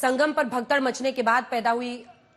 संगम पर भगदड़ मचने के बाद पैदा हुई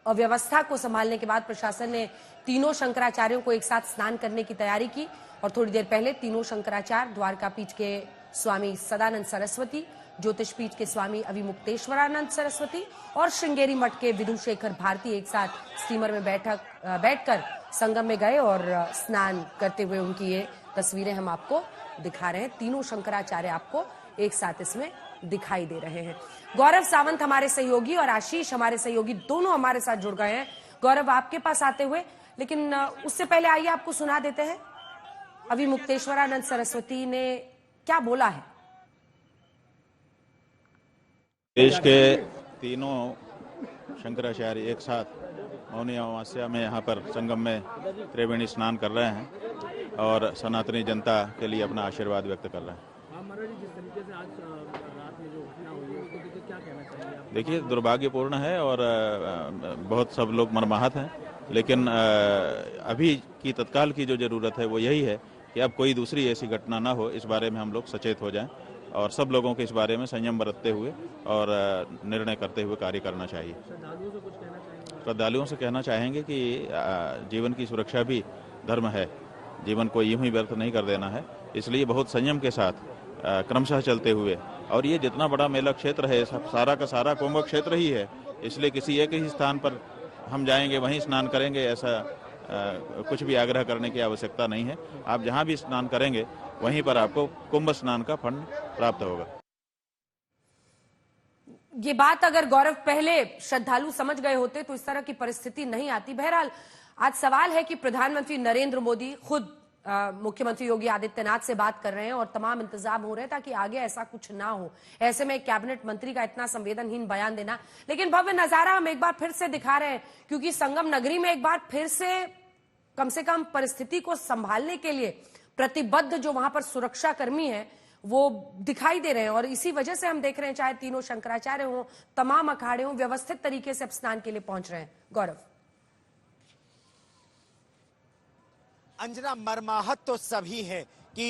अव्यवस्था को संभालने के बाद प्रशासन ने तीनों शंकराचार्यों को एक साथ स्नान करने की तैयारी की और थोड़ी देर पहले तीनों शंकराचार्य, द्वारका पीठ के स्वामी सदानंद सरस्वती, ज्योतिष पीठ के स्वामी अभिमुक्तेश्वरानंद सरस्वती और श्रृंगेरी मठ के विधुशेखर भारती एक साथ स्टीमर में बैठकर संगम में गए और स्नान करते हुए उनकी ये तस्वीरें हम आपको दिखा रहे हैं। तीनों शंकराचार्य आपको एक साथ इसमें दिखाई दे रहे हैं। गौरव सावंत हमारे सहयोगी और आशीष हमारे सहयोगी दोनों हमारे साथ जुड़ गए हैं। गौरव, आपके पास आते हुए, लेकिन उससे पहले आइए आपको सुना देते हैं अभिमुक्तेश्वरानंद सरस्वती ने क्या बोला है। देश के तीनों शंकराचार्य एक साथ मौनी अमावस्या में यहाँ पर संगम में त्रिवेणी स्नान कर रहे हैं और सनातनी जनता के लिए अपना आशीर्वाद व्यक्त कर रहे हैं। जिस तरीके से आज रात में जो घटना हुई है उसको देखिए, क्या कहना चाहिए आप? देखिए, दुर्भाग्यपूर्ण है और बहुत सब लोग मर्माहत हैं, लेकिन अभी की तत्काल की जो जरूरत है वो यही है कि अब कोई दूसरी ऐसी घटना ना हो, इस बारे में हम लोग सचेत हो जाएं और सब लोगों को इस बारे में संयम बरतते हुए और निर्णय करते हुए कार्य करना चाहिए। श्रद्धालुओं से कुछ कहना चाहेंगे? श्रद्धालुओं से कहना चाहेंगे कि जीवन की सुरक्षा भी धर्म है, जीवन को यूं ही व्यर्थ नहीं कर देना है, इसलिए बहुत संयम के साथ क्रमशः चलते हुए, और ये जितना बड़ा मेला क्षेत्र है सारा का सारा कुंभ क्षेत्र ही है, इसलिए किसी एक ही स्थान पर हम जाएंगे वहीं स्नान करेंगे ऐसा कुछ भी आग्रह करने की आवश्यकता नहीं है। आप जहां भी स्नान करेंगे वहीं पर आपको कुंभ स्नान का फंड प्राप्त होगा। ये बात अगर गौरव पहले श्रद्धालु समझ गए होते तो इस तरह की परिस्थिति नहीं आती। बहरहाल आज सवाल है कि प्रधानमंत्री नरेंद्र मोदी खुद मुख्यमंत्री योगी आदित्यनाथ से बात कर रहे हैं और तमाम इंतजाम हो रहे हैं ताकि आगे ऐसा कुछ ना हो। ऐसे में कैबिनेट मंत्री का इतना संवेदनहीन बयान देना, लेकिन भव्य नजारा हम एक बार फिर से दिखा रहे हैं क्योंकि संगम नगरी में एक बार फिर से कम परिस्थिति को संभालने के लिए प्रतिबद्ध जो वहां पर सुरक्षा कर्मी है वो दिखाई दे रहे हैं और इसी वजह से हम देख रहे हैं चाहे तीनों शंकराचार्य हों, तमाम अखाड़े हों, व्यवस्थित तरीके से अब स्नान के लिए पहुंच रहे हैं। गौरव, अंजना, मर्माहत तो सभी है कि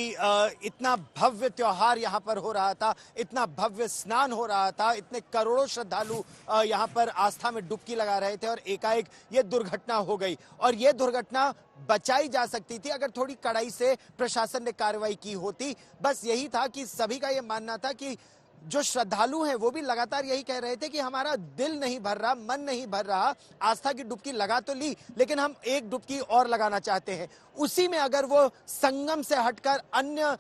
इतना भव्य त्योहार यहाँ पर हो रहा था, इतना भव्य स्नान हो रहा था, इतने करोड़ों श्रद्धालु यहाँ पर आस्था में डुबकी लगा रहे थे और एकाएक ये दुर्घटना हो गई। और ये दुर्घटना बचाई जा सकती थी अगर थोड़ी कड़ाई से प्रशासन ने कार्रवाई की होती। बस यही था कि सभी का ये मानना था कि जो श्रद्धालु हैं वो भी लगातार यही कह रहे थे कि हमारा दिल नहीं भर रहा, मन नहीं भर रहा, आस्था की डुबकी लगा तो ली लेकिन हम एक डुबकी और लगाना चाहते हैं। उसी में अगर वो संगम से हटकर अन्य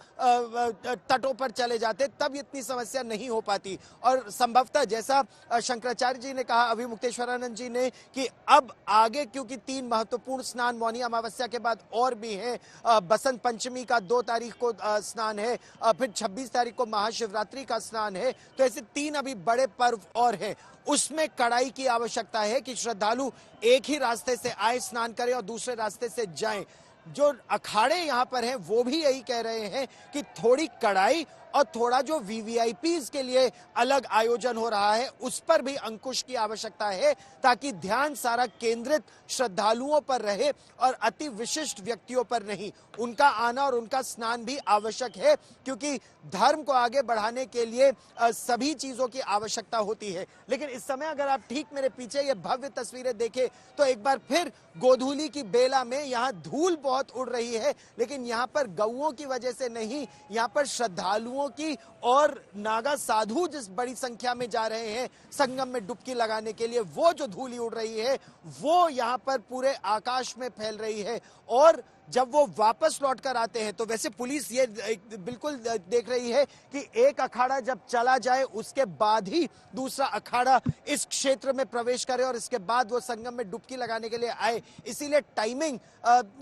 तटों पर चले जाते तब इतनी समस्या नहीं हो पाती। और संभवतः जैसा शंकराचार्य जी ने कहा, अभिमुक्तेश्वरानंद जी ने, कि अब आगे क्योंकि 3 महत्वपूर्ण स्नान मौनी अमावस्या के बाद और भी हैं, बसंत पंचमी का 2 तारीख को स्नान है, फिर 26 तारीख को महाशिवरात्रि का स्नान है, तो ऐसे 3 अभी बड़े पर्व और हैं। उसमें कड़ाई की आवश्यकता है कि श्रद्धालु एक ही रास्ते से आए, स्नान करें और दूसरे रास्ते से जाएं। जो अखाड़े यहाँ पर हैं वो भी यही कह रहे हैं कि थोड़ी कड़ाई और थोड़ा जो वीवीआईपीज के लिए अलग आयोजन हो रहा है उस पर भी अंकुश की आवश्यकता है ताकि ध्यान सारा केंद्रित श्रद्धालुओं पर रहे और अति विशिष्ट व्यक्तियों पर नहीं। उनका आना और उनका स्नान भी आवश्यक है क्योंकि धर्म को आगे बढ़ाने के लिए सभी चीजों की आवश्यकता होती है। लेकिन इस समय अगर आप ठीक मेरे पीछे ये भव्य तस्वीरें देखें तो एक बार फिर गोधूली की बेला में यहाँ धूल बहुत उड़ रही है, लेकिन यहाँ पर गौओं की वजह से नहीं, यहाँ पर श्रद्धालुओं की और नागा साधु जिस बड़ी संख्या में जा रहे हैं संगम में डुबकी लगाने के लिए, वो जो धूली उड़ रही है वो यहाँ पर पूरे आकाश में फैल रही है। और जब वो वापस लौट कर आते हैं तो वैसे पुलिस ये बिल्कुल देख रही है कि एक अखाड़ा जब चला जाए उसके बाद ही दूसरा अखाड़ा इस क्षेत्र में प्रवेश करे और इसके बाद वो संगम में डुबकी लगाने के लिए आए, इसीलिए टाइमिंग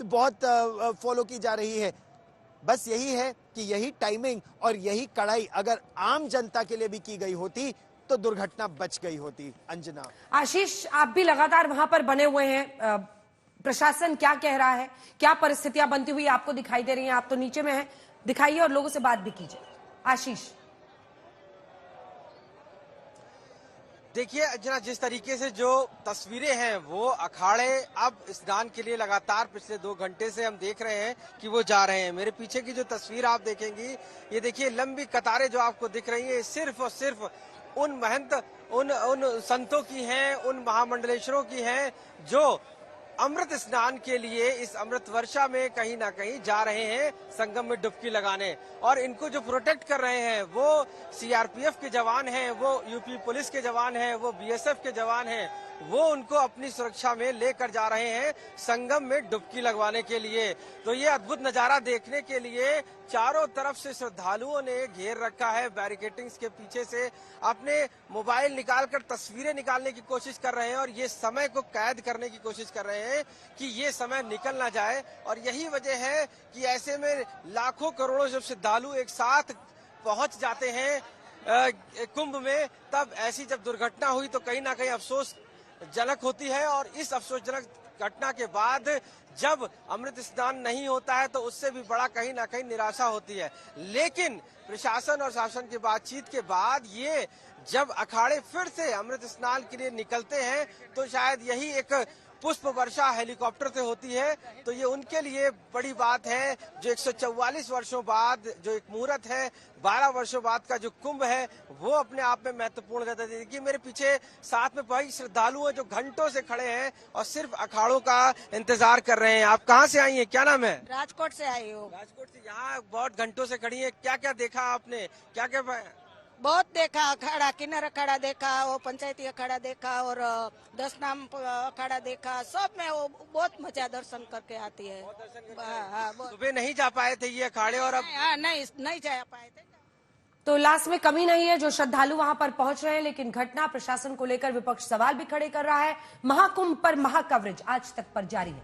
बहुत फॉलो की जा रही है। बस यही है कि यही टाइमिंग और यही कड़ाई अगर आम जनता के लिए भी की गई होती तो दुर्घटना बच गई होती। अंजना, आशीष, आप भी लगातार वहां पर बने हुए हैं, प्रशासन क्या कह रहा है, क्या परिस्थितियां बनती हुई आपको दिखाई दे रही हैं? आप तो नीचे में हैं, दिखाइए और लोगों से बात भी कीजिए। आशीष, देखिए अंजना, जिस तरीके से जो तस्वीरें हैं वो अखाड़े अब स्नान के लिए लगातार पिछले 2 घंटे से हम देख रहे हैं कि वो जा रहे हैं। मेरे पीछे की जो तस्वीर आप देखेंगी, ये देखिए लंबी कतारें जो आपको दिख रही है, सिर्फ और सिर्फ उन महंत उन उन संतों की हैं, उन महामंडलेश्वरों की हैं जो अमृत स्नान के लिए इस अमृत वर्षा में कहीं ना कहीं जा रहे हैं संगम में डुबकी लगाने। और इनको जो प्रोटेक्ट कर रहे हैं वो सीआरपीएफ के जवान हैं, वो यूपी पुलिस के जवान हैं, वो बीएसएफ के जवान हैं। वो उनको अपनी सुरक्षा में लेकर जा रहे हैं संगम में डुबकी लगवाने के लिए। तो ये अद्भुत नजारा देखने के लिए चारों तरफ से श्रद्धालुओं ने घेर रखा है। बैरिकेटिंग्स के पीछे से अपने मोबाइल निकालकर तस्वीरें निकालने की कोशिश कर रहे हैं और ये समय को कैद करने की कोशिश कर रहे हैं कि ये समय निकल ना जाए। और यही वजह है कि ऐसे में लाखों करोड़ों जब श्रद्धालु एक साथ पहुंच जाते हैं कुंभ में, तब ऐसी जब दुर्घटना हुई तो कहीं ना कहीं अफसोस जनक होती है। और इस अफसोसजनक घटना के बाद जब अमृत स्नान नहीं होता है तो उससे भी बड़ा कहीं ना कहीं निराशा होती है। लेकिन प्रशासन और शासन की बातचीत के बाद ये जब अखाड़े फिर से अमृत स्नान के लिए निकलते हैं तो शायद यही एक पुष्प वर्षा हेलीकॉप्टर से होती है। तो ये उनके लिए बड़ी बात है जो 144 वर्षों बाद जो एक मुहूर्त है, 12 वर्षों बाद का जो कुंभ है, वो अपने आप में महत्वपूर्ण रहता है। देखिए मेरे पीछे साथ में भाई श्रद्धालु हैं जो घंटों से खड़े हैं और सिर्फ अखाड़ों का इंतजार कर रहे हैं। आप कहाँ से आई हैं, क्या नाम है? राजकोट से आई हूँ। राजकोट से। यहाँ बहुत घंटों से खड़ी है, क्या क्या देखा आपने, क्या क्या? बहुत देखा, अखाड़ा, किन्नर अखाड़ा देखा, वो पंचायती अखाड़ा देखा और 10 नाम अखाड़ा देखा। सब में वो बहुत मजा दर्शन करके आती है। सुबह नहीं जा पाए थे ये अखाड़े और अब नहीं जा पाए थे। तो उल्लास में कमी नहीं है, जो श्रद्धालु वहां पर पहुंच रहे हैं, लेकिन घटना प्रशासन को लेकर विपक्ष सवाल भी खड़े कर रहा है। महाकुंभ पर महाकवरेज आज तक पर जारी है।